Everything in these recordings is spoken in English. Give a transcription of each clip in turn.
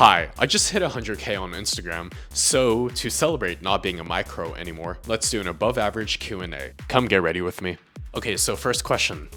Hi, I just hit 100k on Instagram, so to celebrate not being a micro anymore, let's do an above average Q&A. Come get ready with me. Okay, so first question.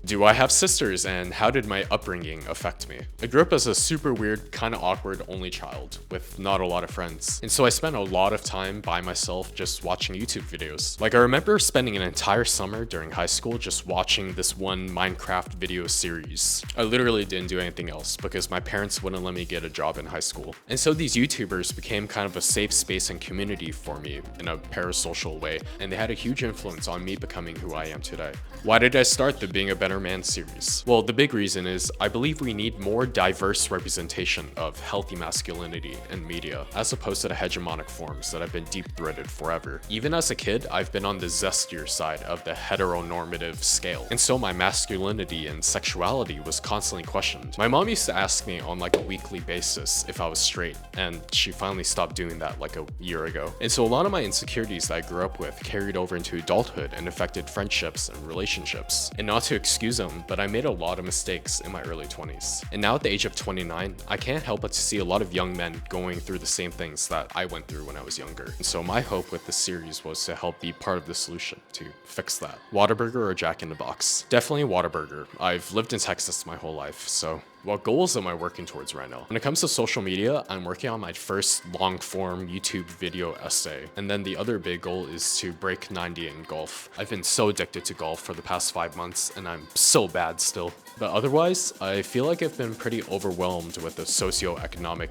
Do I have sisters, and how did my upbringing affect me? I grew up as a super weird, kind of awkward only child with not a lot of friends. And so I spent a lot of time by myself just watching YouTube videos. Like I remember spending an entire summer during high school just watching this one Minecraft video series. I literally didn't do anything else because my parents wouldn't let me get a job in high school. And so these YouTubers became kind of a safe space and community for me in a parasocial way, and they had a huge influence on me becoming who I am today. Why did I start the Being a Better Man series? Well, the big reason is I believe we need more diverse representation of healthy masculinity in media, as opposed to the hegemonic forms that have been deep-threaded forever. Even as a kid, I've been on the zestier side of the heteronormative scale, and so my masculinity and sexuality was constantly questioned. My mom used to ask me on like a weekly basis if I was straight, and she finally stopped doing that like a year ago. And so a lot of my insecurities that I grew up with carried over into adulthood and affected friendships and relationships. And not to excuse them, but I made a lot of mistakes in my early 20s. And now at the age of 29, I can't help but to see a lot of young men going through the same things that I went through when I was younger. And so my hope with this series was to help be part of the solution to fix that. Whataburger or Jack in the Box? Definitely Whataburger. I've lived in Texas my whole life, so what goals am I working towards right now? When it comes to social media, I'm working on my first long-form YouTube video essay. And then the other big goal is to break 90 in golf. I've been so addicted to golf for the past 5 months, and I'm so bad still. But otherwise, I feel like I've been pretty overwhelmed with the socioeconomic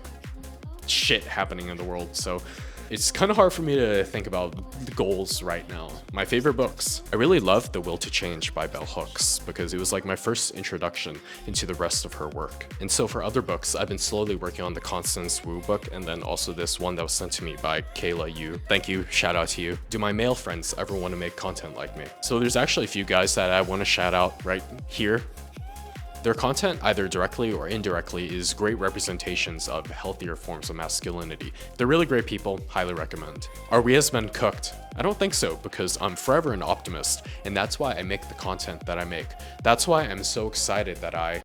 shit happening in the world, so it's kind of hard for me to think about the goals right now. My favorite books. I really love The Will to Change by Bell Hooks because it was like my first introduction into the rest of her work. And so for other books, I've been slowly working on the Constance Wu book, and then also this one that was sent to me by Kayla Yu. Thank you, shout out to you. Do my male friends ever want to make content like me? So there's actually a few guys that I want to shout out right here. Their content, either directly or indirectly, is great representations of healthier forms of masculinity. They're really great people, highly recommend. Are we as men cooked? I don't think so, because I'm forever an optimist, and that's why I make the content that I make. That's why I'm so excited that I